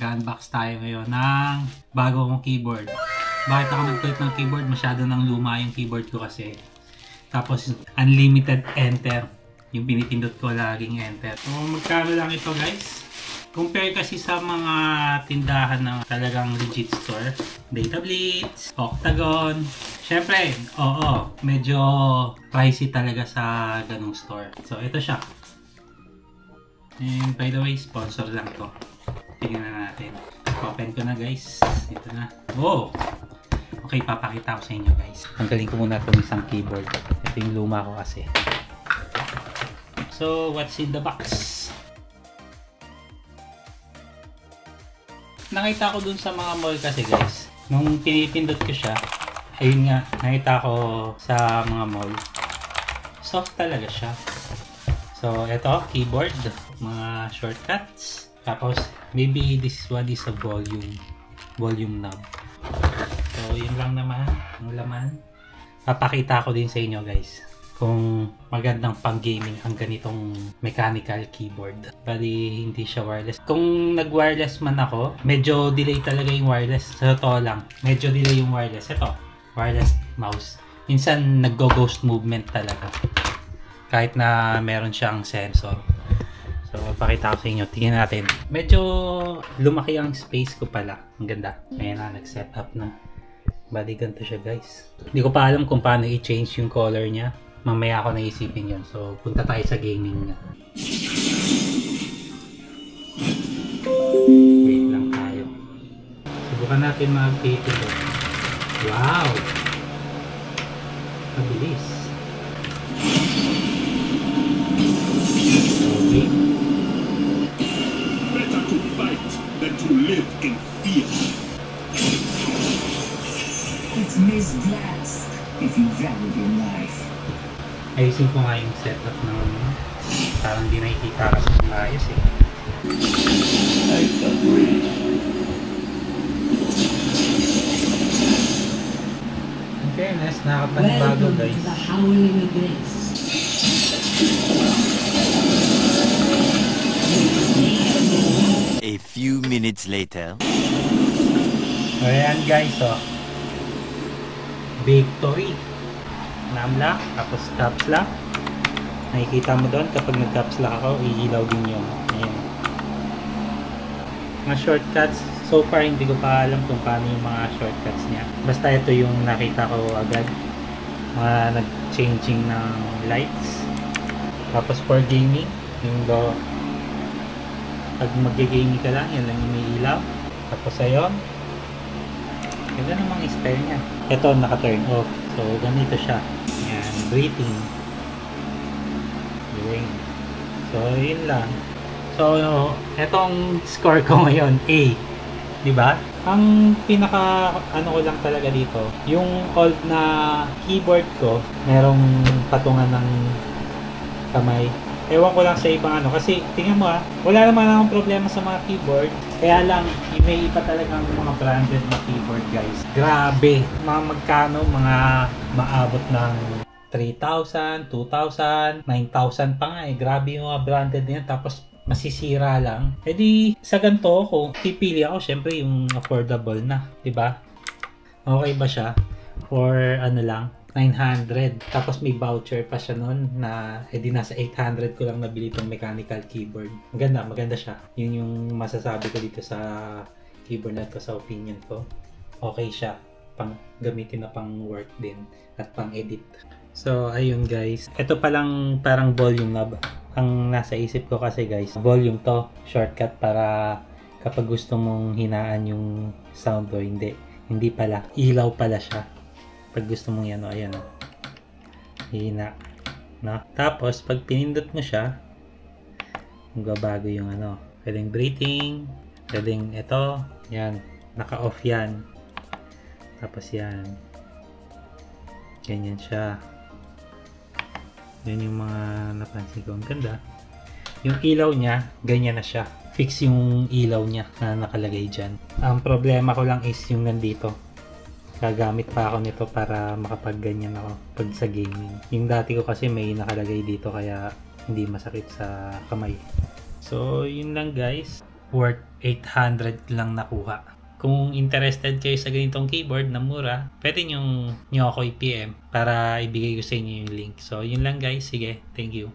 Mag-unbox tayo ngayon ng bago kong keyboard. Bakit ako nag-click ng keyboard? Masyado nang luma yung keyboard ko kasi. Tapos unlimited enter. Yung pinipindot ko laging enter. So magkano lang ito guys? Compare kasi sa mga tindahan ng talagang legit store. Data Blitz, Octagon. Syempre, oo, medyo pricey talaga sa ganung store. So ito siya. And by the way, sponsor lang to. Tingnan na natin. Open ko na guys. Ito na. Oh! Okay, papakita ko sa inyo guys. Tanggalin ko muna itong isang keyboard. Ito yung luma ko kasi. So, what's in the box? Nakita ko dun sa mga mall kasi guys. Nung pinipindot ko siya, ayun nga, nakita ko sa mga mall. Soft talaga siya. So, ito, keyboard, mga shortcuts. Tapos, maybe this one is a volume knob. So, yun lang naman, ang laman. Papakita ko din sa inyo guys, kung magandang pang gaming ang ganitong mechanical keyboard. Bali, hindi siya wireless. Kung nag-wireless man ako, medyo delay talaga yung wireless. Sa totoo lang, medyo delay yung wireless. Ito, wireless mouse. Minsan, nag-ghost movement talaga. Kahit na meron siyang sensor. So, pakita ko sa inyo. Tingnan natin. Medyo lumaki ang space ko pala. Ang ganda. Ayan na, nag-set up na. Bali, ganito siya guys. Hindi ko pa alam kung paano i-change yung color niya. Mamaya ako naisipin yun. So, punta tayo sa gaming na. Wait lang tayo. Subukan natin mag-pipindot. Wow! Mabilis. Okay. Better to fight than to live in fear. It's Miss Glass if you value your life. Ayusin ko nga yung setup ng parang di nakikita kasi ng ayos eh. In fairness, nakakapanibago guys. To the howling abyss. A few minutes later. Ayan guys, oh. Victory. Namla, tapos caps lock. Nakikita mo doon kapag nag-caps lock ako, iilaw din yun. Ayan. Mga shortcuts, so far hindi ko pa alam kung paano yung mga shortcuts niya. Basta ito yung nakita ko agad. Mga nag-changing ng lights. Tapos for gaming, yung do pag mag-gaming ka lang, yan lang yung may ilaw. Tapos ayun, ganda namang style niya. Ito naka-turn off. So ganito siya. Yan, breathing. Yun. So yun lang. So etong score ko ngayon, A. Diba? Ang pinaka ano ko lang talaga dito, yung old na keyboard ko, merong patungan ng kamay. Ewan ko lang sa ibang ano. Kasi, tingnan mo wala naman akong problema sa mga keyboard. Kaya lang, may iba talagang mga branded na keyboard guys. Grabe. Mga magkano, mga maabot ng 3,000, 2,000, 9,000 pa nga eh. Grabe yung mga branded niya. Tapos, masisira lang. E di, sa ganito, kung pipili ako, syempre yung affordable na. Diba? Okay ba siya? For ano lang? 900. Tapos may voucher pa siya nun na edi nasa 800 ko lang nabili itong mechanical keyboard. Maganda siya. Yun yung masasabi ko dito sa keyboard na ito sa opinion ko. Okay siya. Pang gamitin na pang work din at pang edit. So ayun guys. Ito palang parang volume knob. Ang nasa isip ko kasi guys, volume to. Shortcut para kapag gusto mong hinaan yung sound o hindi. Hindi pala. Ilaw pala siya. Pag gusto mong yan, ayan o. Hina. No? Tapos, pag pinindot mo siya, magbabago yung ano. Pwedeng breathing. Pwedeng ito. Yan. Naka-off yan. Tapos yan. Ganyan siya. Yan yung mga napansin ko. Ang ganda. Yung ilaw niya, ganyan na siya. Fix yung ilaw niya na nakalagay dyan. Ang problema ko lang is yung nandito. Gagamit pa ako nito para makapagganyan ako pag sa gaming. Yung dati ko kasi may nakalagay dito kaya hindi masakit sa kamay. So, yun lang guys. worth 800 lang nakuha. Kung interested kayo sa ganitong keyboard na mura, pwede nyo ako i-PM para ibigay ko sa inyo yung link. So, yun lang guys. Sige, thank you.